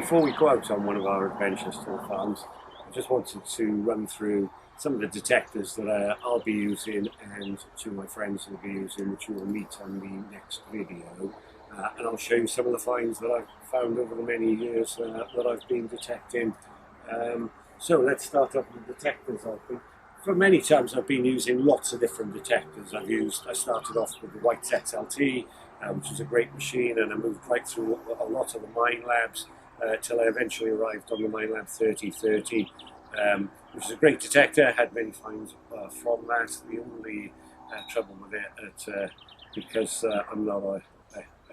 before we go out on one of our adventures to the farms, I just wanted to run through some of the detectors that I'll be using and two of my friends will be using, which you will meet on the next video. And I'll show you some of the finds that I've found over the many years that I've been detecting. So let's start off with detectors. For many times I've been using lots of different detectors. I started off with the White's XLT, which is a great machine, and I moved right through a lot of the mine labs till I eventually arrived on the MineLab 3030, which is a great detector. I had many finds from that. The only trouble with it, because I'm not a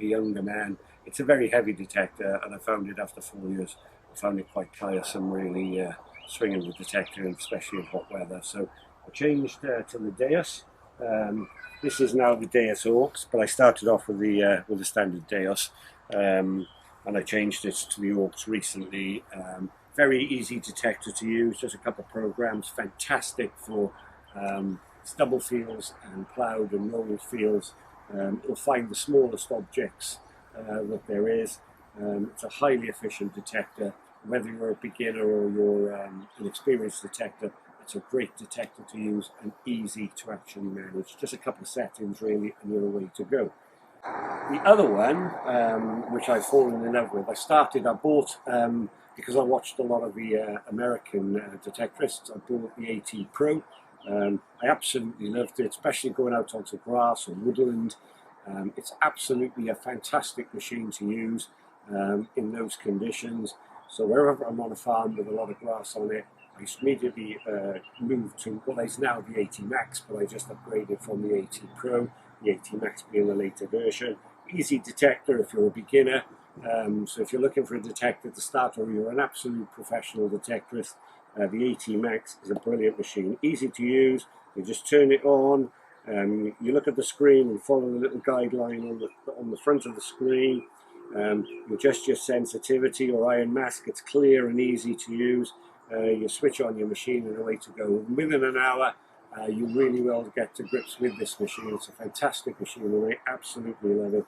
younger man, it's a very heavy detector, and I found it after 4 years. I found it quite tiresome, really, swinging the detector, especially in hot weather. So I changed to the Deus. This is now the Deus Aux, but I started off with the standard Deus, and I changed it to the Aux recently. Very easy detector to use, just a couple of programs, fantastic for stubble fields and ploughed and rolled fields. It'll find the smallest objects that there is. It's a highly efficient detector. Whether you're a beginner or you're an experienced detector, it's a great detector to use and easy to actually manage. Just a couple of settings really and you're away to go. The other one, which I've fallen in love with, I bought, because I watched a lot of the American detectorists, I bought the AT Pro. I absolutely loved it, especially going out onto grass or woodland. It's absolutely a fantastic machine to use in those conditions. So wherever I'm on a farm with a lot of grass on it, I immediately moved to what is now the AT Max, but I just upgraded from the AT Pro, the AT Max being the later version. Easy detector if you're a beginner. So if you're looking for a detector to start or you're an absolute professional detectorist, the AT Max is a brilliant machine. Easy to use. You just turn it on. You look at the screen and follow the little guideline on the front of the screen. You adjust your sensitivity or iron mask. It's clear and easy to use. You switch on your machine and away to go. Within an hour, you really will get to grips with this machine. It's a fantastic machine and I absolutely love it.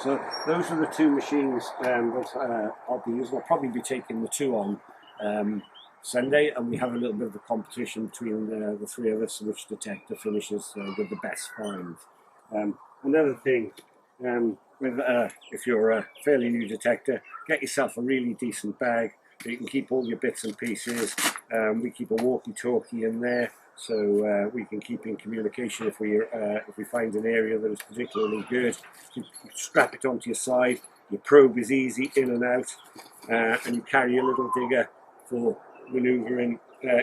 So those are the two machines that I'll be using. I'll probably be taking the two on Sunday, and we have a little bit of a competition between the three of us, which detector finishes with the best finds. Another thing, if you're a fairly new detector, get yourself a really decent bag so you can keep all your bits and pieces. We keep a walkie-talkie in there, so we can keep in communication if we find an area that is particularly good. You strap it onto your side. Your probe is easy in and out, and you carry a little digger for manoeuvring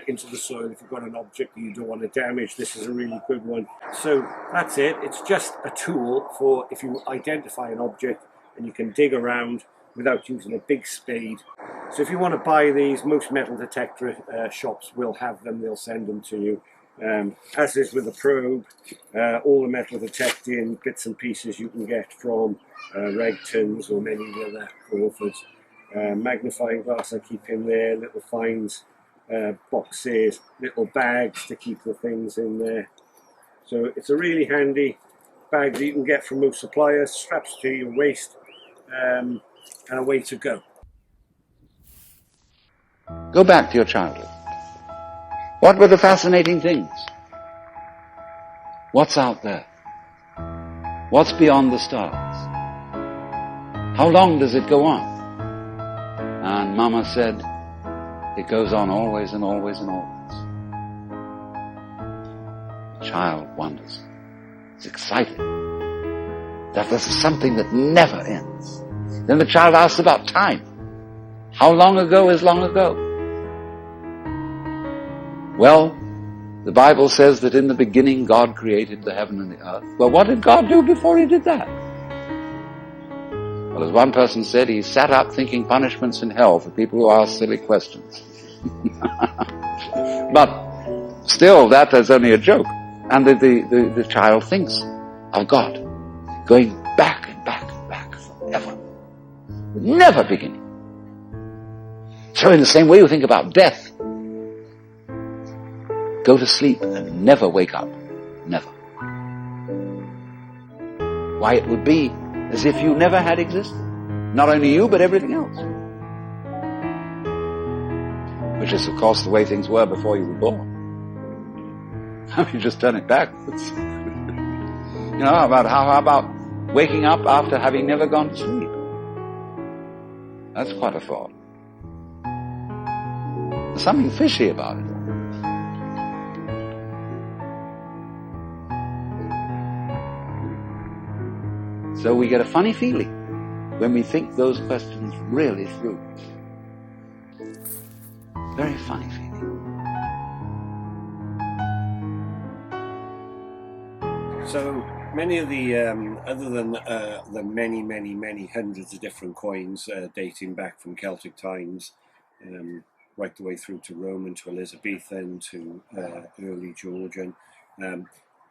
into the soil if you've got an object that you don't want to damage. This is a really good one. So that's it. It's just a tool for if you identify an object and you can dig around without using a big spade. So if you want to buy these, most metal detector shops will have them. They'll send them to you. As is with the probe, all the metal detecting bits and pieces you can get from Regtons or many other Crawfords. Magnifying glass I keep in there, little finds, boxes, little bags to keep the things in there. So it's a really handy bag that you can get from most suppliers, straps to your waist, and away to go. Go back to your childhood. What were the fascinating things? What's out there? What's beyond the stars? How long does it go on? And Mama said, it goes on always and always and always. The child wonders. It's excited. That this is something that never ends. Then the child asks about time. How long ago is long ago? Well, the Bible says that in the beginning God created the heaven and the earth. Well, what did God do before he did that? Well, as one person said, he sat up thinking punishments in hell for people who ask silly questions. But still, that is only a joke. And the child thinks of God going back and back and back forever, never beginning. So in the same way you think about death. Go to sleep and never wake up. Never. Why, it would be as if you never had existed. Not only you, but everything else. which is of course the way things were before you were born. I mean, just turn it backwards. You know, how about waking up after having never gone to sleep? That's quite a thought. There's something fishy about it. So we get a funny feeling when we think those questions really through. Very funny feeling. So many of the, other than the many hundreds of different coins dating back from Celtic times, right the way through to Roman, to Elizabethan, to early Georgian.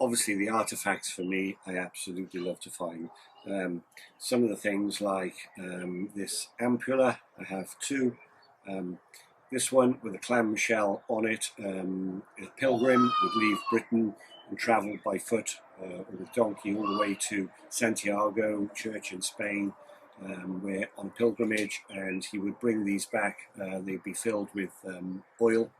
Obviously the artifacts for me, I absolutely love to find. Some of the things like this ampulla, I have two. This one with a clamshell on it, a pilgrim would leave Britain and travel by foot with a donkey all the way to Santiago church in Spain, where on pilgrimage, and he would bring these back. They'd be filled with oil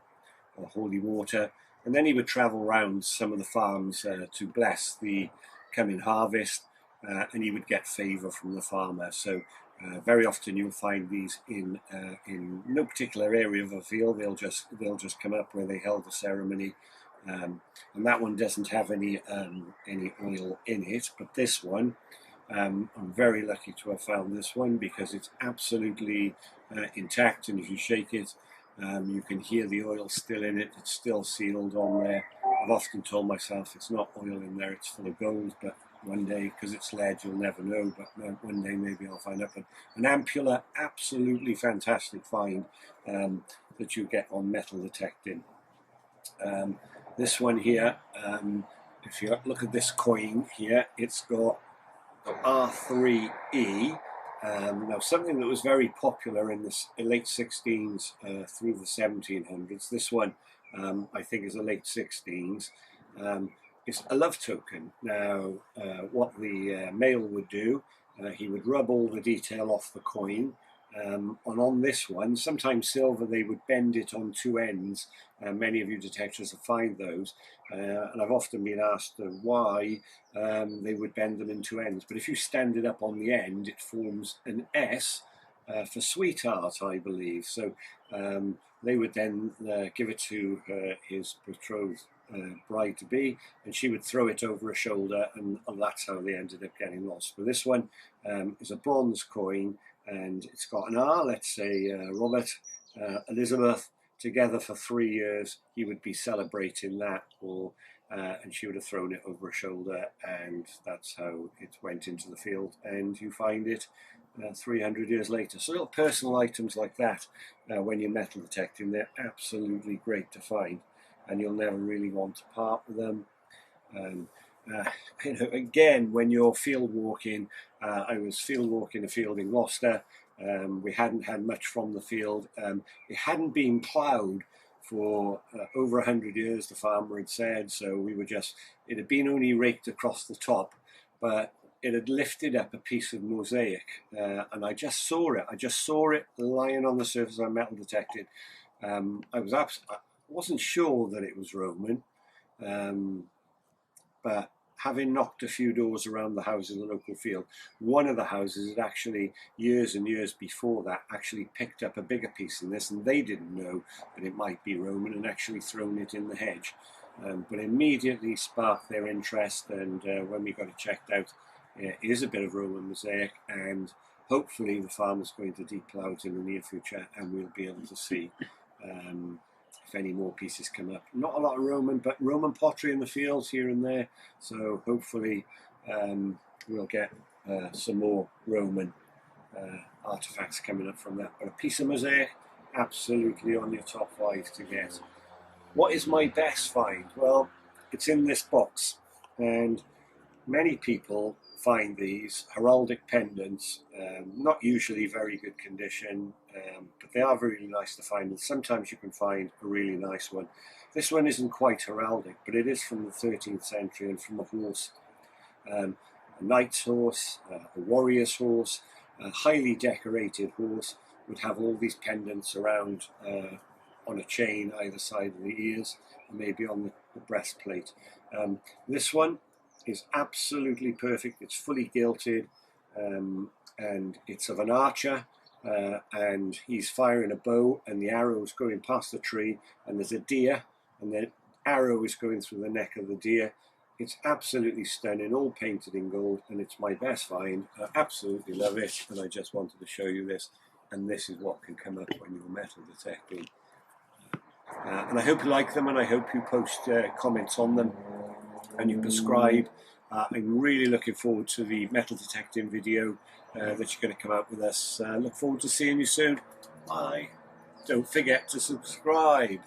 or holy water, and then he would travel around some of the farms to bless the coming harvest, and he would get favour from the farmer. So very often you'll find these in no particular area of a field. They'll just come up where they held the ceremony, and that one doesn't have any oil in it. But this one, I'm very lucky to have found this one because it's absolutely intact, and if you shake it, you can hear the oil still in it. It's still sealed on there. I've often told myself it's not oil in there, it's full of gold, but one day, because it's lead, you'll never know, but one day maybe I'll find out. But an ampulla, absolutely fantastic find that you get on metal detecting. This one here, if you look at this coin here, it's got R3E. Now, something that was very popular in the late 16s through the 1700s. This one, I think, is a late 16s. It's a love token. Now, what the male would do, he would rub all the detail off the coin. And on this one, sometimes silver, they would bend it on two ends. Many of you detectors will find those, and I've often been asked why they would bend them in two ends. But if you stand it up on the end, it forms an S for sweetheart, I believe. So they would then give it to his betrothed bride-to-be, and she would throw it over her shoulder, and that's how they ended up getting lost. But this one is a bronze coin, and it's got an R. Let's say Robert, Elizabeth, together for 3 years. He would be celebrating that, or and she would have thrown it over her shoulder, and that's how it went into the field. And you find it 300 years later. So little personal items like that, when you're metal detecting, they're absolutely great to find, and you'll never really want to part with them. You know, again, when you're field walking, I was field walking a field in Gloucester. We hadn't had much from the field. It hadn't been ploughed for over 100 years, the farmer had said. So we were it had been only raked across the top, but it had lifted up a piece of mosaic, and I just saw it. I just saw it lying on the surface. I metal detected. I wasn't sure that it was Roman, but having knocked a few doors around the house in the local field, one of the houses had actually, years and years before that, actually picked up a bigger piece than this, and they didn't know that it might be Roman, and actually thrown it in the hedge. But immediately sparked their interest, and when we got it checked out, it is a bit of Roman mosaic, and hopefully the farmer's going to de-plough it in the near future, and we'll be able to see if any more pieces come up. Not a lot of Roman, but Roman pottery in the fields here and there. So hopefully we'll get some more Roman artifacts coming up from that. But a piece of mosaic, absolutely on your top 5 to get. What is my best find? Well, it's in this box, and many people find these heraldic pendants, not usually very good condition, but they are really nice to find, and sometimes you can find a really nice one. This one isn't quite heraldic, but it is from the 13th century, and from a horse, a knight's horse, a warrior's horse, a highly decorated horse, would have all these pendants around on a chain either side of the ears, and maybe on the breastplate. This one is absolutely perfect. It's fully gilded, and it's of an archer, and he's firing a bow, and the arrow is going past the tree, and there's a deer, and the arrow is going through the neck of the deer. It's absolutely stunning, all painted in gold, and it's my best find. I absolutely love it, and I just wanted to show you this. And this is what can come up when you're metal detecting. And I hope you like them, and I hope you post comments on them, and you prescribe. I'm really looking forward to the metal detecting video that you're going to come out with us. Look forward to seeing you soon. Bye. Don't forget to subscribe.